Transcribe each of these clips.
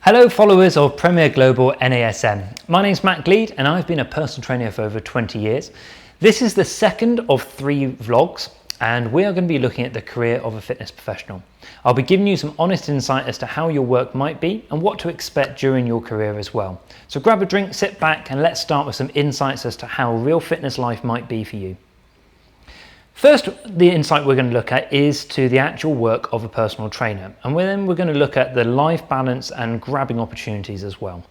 Hello followers of Premier Global NASM. My name's Matt Gleed and I've been a personal trainer for over 20 years. This is the second of 3 vlogs and we are going to be looking at the career of a fitness professional. I'll be giving you some honest insight as to how your work might be and what to expect during your career as well. So grab a drink, sit back and let's start with some insights as to how real fitness life might be for you. First, the insight we're going to look at is to the actual work of a personal trainer, and then we're going to look at the life balance and grabbing opportunities as well.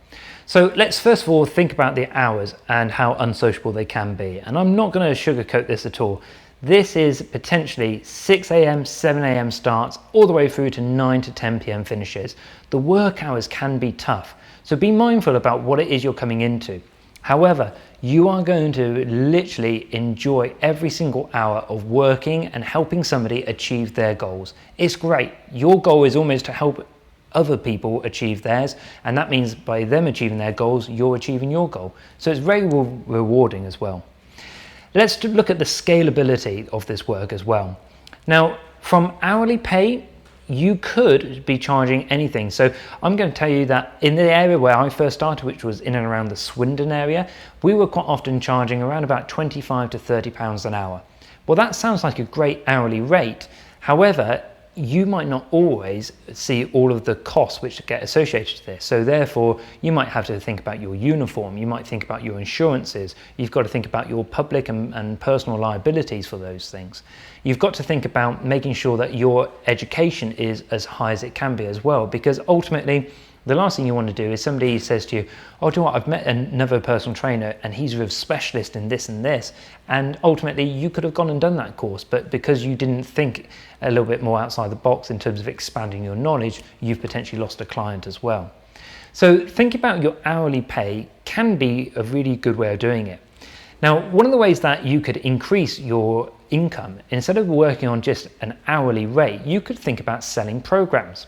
So let's first of all think about the hours and how unsociable they can be, and I'm not going to sugarcoat this at all. This is potentially 6 a.m, 7 a.m. starts all the way through to 9 to 10 p.m. finishes. The work hours can be tough, so be mindful about what it is you're coming into. However, you are going to literally enjoy every single hour of working and helping somebody achieve their goals. It's great. Your goal is almost to help other people achieve theirs, and that means by them achieving their goals, you're achieving your goal. So it's very rewarding as well. Let's look at the scalability of this work as well. Now, from hourly pay, you could be charging anything. So I'm going to tell you that in the area where I first started, which was in and around the Swindon area, we were quite often charging around about 25 to 30 pounds an hour. Well, that sounds like a great hourly rate. However, you might not always see all of the costs which get associated to this. So therefore, you might have to think about your uniform, you might think about your insurances, you've got to think about your public and personal liabilities for those things. You've got to think about making sure that your education is as high as it can be as well, because ultimately, the last thing you want to do is somebody says to you, oh, do you know what, I've met another personal trainer and he's a specialist in this and this. And ultimately you could have gone and done that course, but because you didn't think a little bit more outside the box in terms of expanding your knowledge, you've potentially lost a client as well. So think about your hourly pay can be a really good way of doing it. Now, one of the ways that you could increase your income, instead of working on just an hourly rate, you could think about selling programs.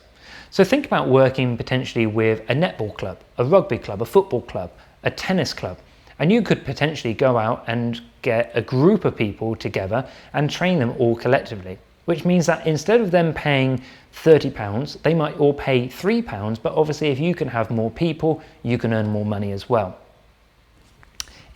So think about working potentially with a netball club, a rugby club, a football club, a tennis club, and you could potentially go out and get a group of people together and train them all collectively, which means that instead of them paying £30, they might all pay £3, but obviously if you can have more people, you can earn more money as well.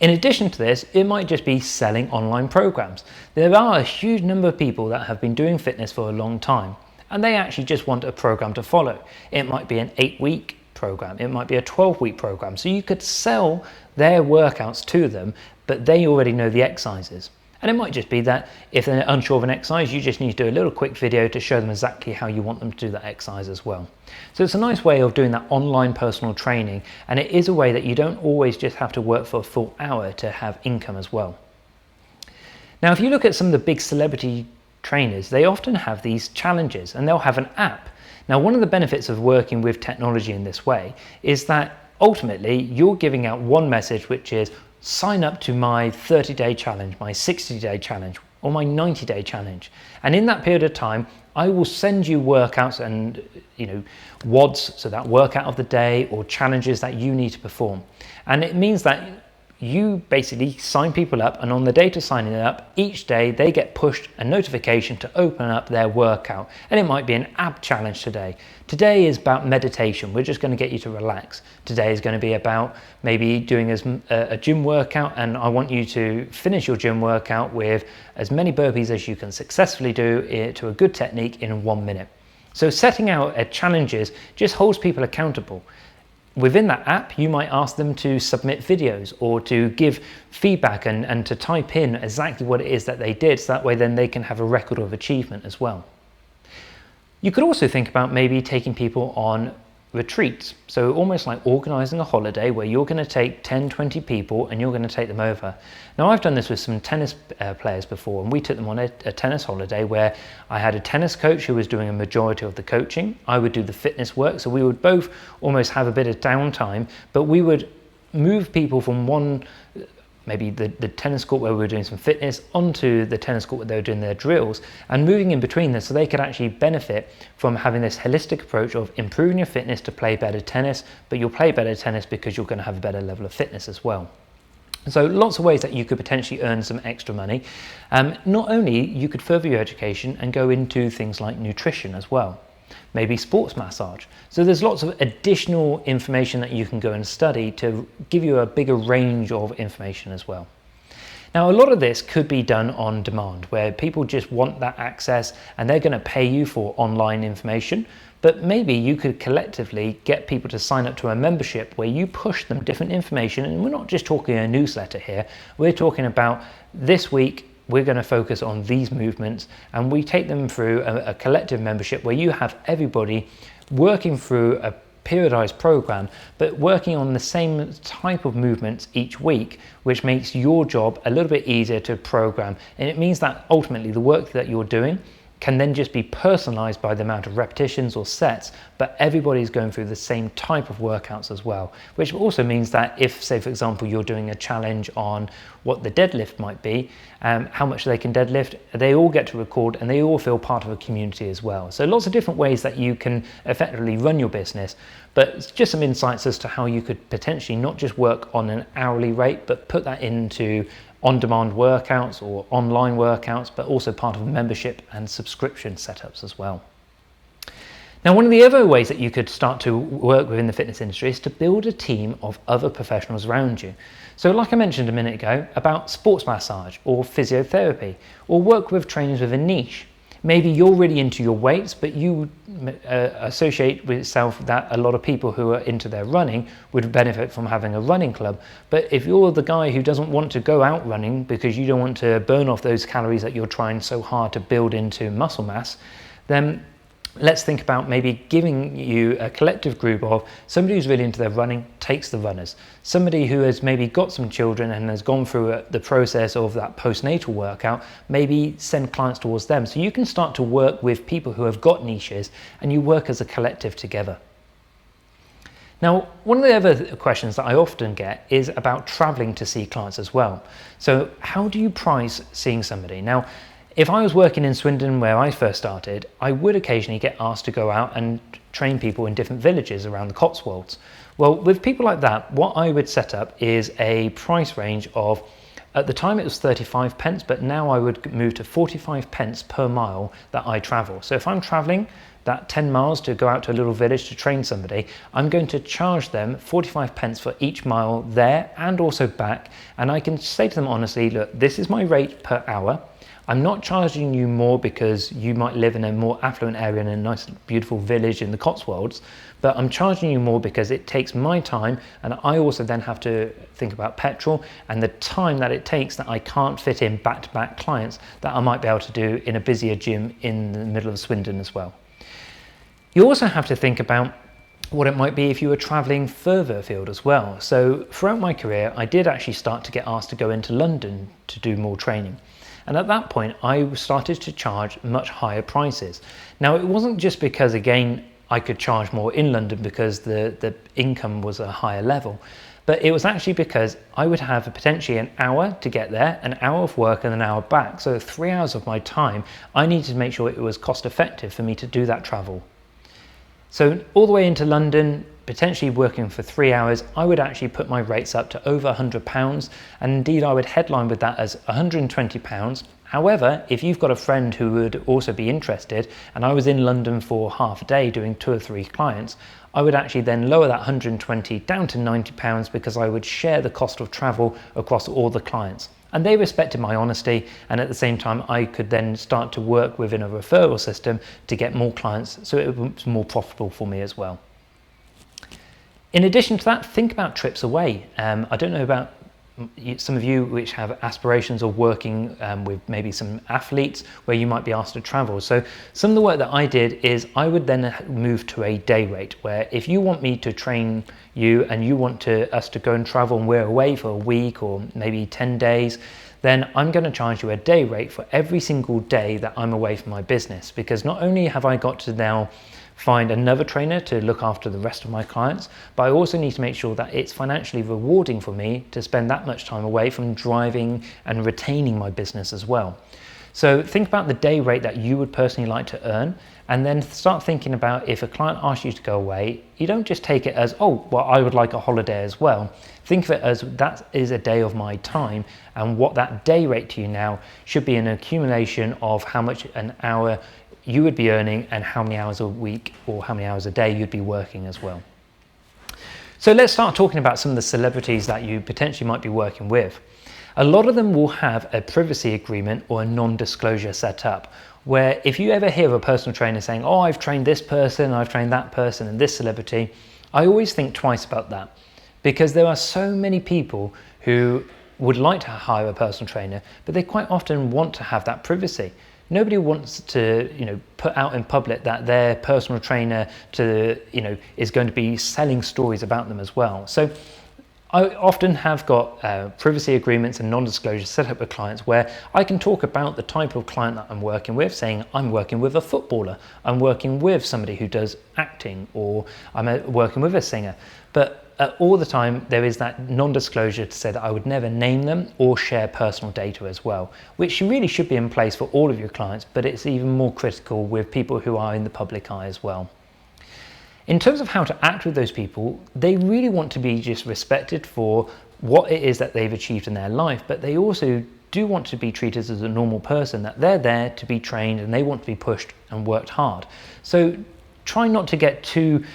In addition to this, it might just be selling online programs. There are a huge number of people that have been doing fitness for a long time, and they actually just want a program to follow. It might be an 8-week program, it might be a 12-week program. So you could sell their workouts to them, but they already know the exercises. And it might just be that if they're unsure of an exercise, you just need to do a little quick video to show them exactly how you want them to do that exercise as well. So it's a nice way of doing that online personal training, and it is a way that you don't always just have to work for a full hour to have income as well. Now, if you look at some of the big celebrity trainers, they often have these challenges and they'll have an app. Now, one of the benefits of working with technology in this way is that ultimately you're giving out one message, which is sign up to my 30-day challenge, my 60-day challenge, or my 90-day challenge. And in that period of time, I will send you workouts and WODs, so that workout of the day or challenges that you need to perform. And it means that you basically sign people up, and on the day to signing up, each day they get pushed a notification to open up their workout. And it might be an ab challenge today. Today is about meditation. We're just going to get you to relax. Today is going to be about maybe doing a gym workout, and I want you to finish your gym workout with as many burpees as you can successfully do to a good technique in 1 minute. So setting out challenges just holds people accountable. Within that app, you might ask them to submit videos or to give feedback and to type in exactly what it is that they did, so that way then they can have a record of achievement as well. You could also think about maybe taking people on retreats, so almost like organising a holiday where you're going to take 10-20 people and you're going to take them over. Now, I've done this with some tennis players before, and we took them on a tennis holiday where I had a tennis coach who was doing a majority of the coaching. I would do the fitness work, so we would both almost have a bit of downtime, but we would move people from maybe the tennis court where we were doing some fitness onto the tennis court where they were doing their drills, and moving in between them so they could actually benefit from having this holistic approach of improving your fitness to play better tennis, but you'll play better tennis because you're going to have a better level of fitness as well. So lots of ways that you could potentially earn some extra money. Not only you could further your education and go into things like nutrition as well. maybe sports massage. So there's lots of additional information that you can go and study to give you a bigger range of information as well. Now, a lot of this could be done on demand, where people just want that access and they're going to pay you for online information. But maybe you could collectively get people to sign up to a membership where you push them different information. And we're not just talking a newsletter here. We're talking about this week, we're going to focus on these movements, and we take them through a collective membership where you have everybody working through a periodized program, but working on the same type of movements each week, which makes your job a little bit easier to program. And it means that ultimately the work that you're doing can then just be personalized by the amount of repetitions or sets, but everybody's going through the same type of workouts as well, which also means that if, say, for example, you're doing a challenge on what the deadlift might be, how much they can deadlift, they all get to record and they all feel part of a community as well. So lots of different ways that you can effectively run your business, but it's just some insights as to how you could potentially not just work on an hourly rate, but put that into on-demand workouts or online workouts, but also part of membership and subscription setups as well. Now, one of the other ways that you could start to work within the fitness industry is to build a team of other professionals around you. So like I mentioned a minute ago about sports massage or physiotherapy, or work with trainers with a niche. Maybe you're really into your weights, but you associate with yourself that a lot of people who are into their running would benefit from having a running club. But if you're the guy who doesn't want to go out running because you don't want to burn off those calories that you're trying so hard to build into muscle mass, then let's think about maybe giving you a collective group of somebody who's really into their running takes the runners, somebody who has maybe got some children and has gone through the process of that postnatal workout, maybe send clients towards them. So you can start to work with people who have got niches and you work as a collective together. Now, one of the other questions that I often get is about traveling to see clients as well. So how do you price seeing somebody? Now, if I was working in Swindon where I first started, I would occasionally get asked to go out and train people in different villages around the Cotswolds. Well, with people like that, what I would set up is a price range of, at the time it was 35 pence, but now I would move to 45 pence per mile that I travel. So if I'm traveling that 10 miles to go out to a little village to train somebody, I'm going to charge them 45 pence for each mile there and also back. And I can say to them honestly, look, this is my rate per hour. I'm not charging you more because you might live in a more affluent area in a nice, beautiful village in the Cotswolds, but I'm charging you more because it takes my time, and I also then have to think about petrol and the time that it takes that I can't fit in back-to-back clients that I might be able to do in a busier gym in the middle of Swindon as well. You also have to think about what it might be if you were traveling further afield as well. So throughout my career, I did actually start to get asked to go into London to do more training. And at that point, I started to charge much higher prices. Now, it wasn't just because, again, I could charge more in London because the income was a higher level, but it was actually because I would have potentially an hour to get there, an hour of work and an hour back. So 3 hours of my time, I needed to make sure it was cost effective for me to do that travel. So all the way into London, potentially working for 3 hours, I would actually put my rates up to over £100, and indeed I would headline with that as £120. However, if you've got a friend who would also be interested, and I was in London for half a day doing 2 or 3 clients, I would actually then lower that 120 down to £90 because I would share the cost of travel across all the clients. And they respected my honesty, and at the same time I could then start to work within a referral system to get more clients, so it was more profitable for me as well. In addition to that, think about trips away. I don't know about some of you which have aspirations of working with maybe some athletes where you might be asked to travel. So some of the work that I did is I would then move to a day rate, where if you want me to train you and you want us to go and travel and we're away for a week or maybe 10 days, then I'm going to charge you a day rate for every single day that I'm away from my business. Because not only have I got to now find another trainer to look after the rest of my clients, but I also need to make sure that it's financially rewarding for me to spend that much time away from driving and retaining my business as well. So think about the day rate that you would personally like to earn, and then start thinking about if a client asks you to go away, you don't just take it as, oh, well, I would like a holiday as well. Think of it as that is a day of my time, and what that day rate to you now should be an accumulation of how much an hour you would be earning and how many hours a week or how many hours a day you'd be working as well. So let's start talking about some of the celebrities that you potentially might be working with. A lot of them will have a privacy agreement or a non-disclosure set up, where if you ever hear of a personal trainer saying, oh, I've trained this person, I've trained that person and this celebrity, I always think twice about that, because there are so many people who would like to hire a personal trainer, but they quite often want to have that privacy. Nobody wants to, put out in public that their personal trainer is going to be selling stories about them as well. So I often have got privacy agreements and non-disclosure set up with clients where I can talk about the type of client that I'm working with, saying I'm working with a footballer, I'm working with somebody who does acting, or I'm working with a singer. But all the time there is that non-disclosure to say that I would never name them or share personal data as well, which really should be in place for all of your clients, but it's even more critical with people who are in the public eye as well. In terms of how to act with those people, they really want to be just respected for what it is that they've achieved in their life, but they also do want to be treated as a normal person, that they're there to be trained and they want to be pushed and worked hard. So try not to get too,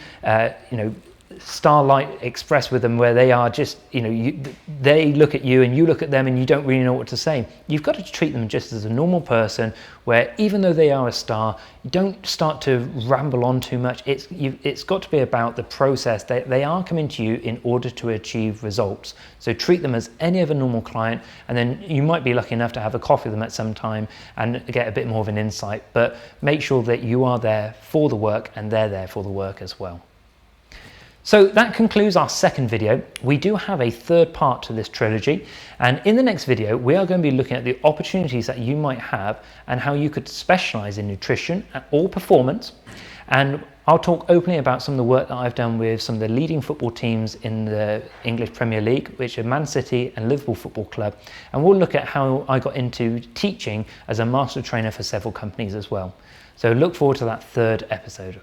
Starlight Express with them, where they are just, they look at you and you look at them and you don't really know what to say. You've got to treat them just as a normal person, where even though they are a star, you don't start to ramble on too much. It's got to be about the process. They are coming to you in order to achieve results. So treat them as any other normal client, and then you might be lucky enough to have a coffee with them at some time and get a bit more of an insight, but make sure that you are there for the work and they're there for the work as well. So that concludes our second video. We do have a third part to this trilogy, and in the next video we are going to be looking at the opportunities that you might have and how you could specialize in nutrition or performance. And I'll talk openly about some of the work that I've done with some of the leading football teams in the English Premier League, which are Man City and Liverpool Football Club, and we'll look at how I got into teaching as a master trainer for several companies as well. So look forward to that third episode.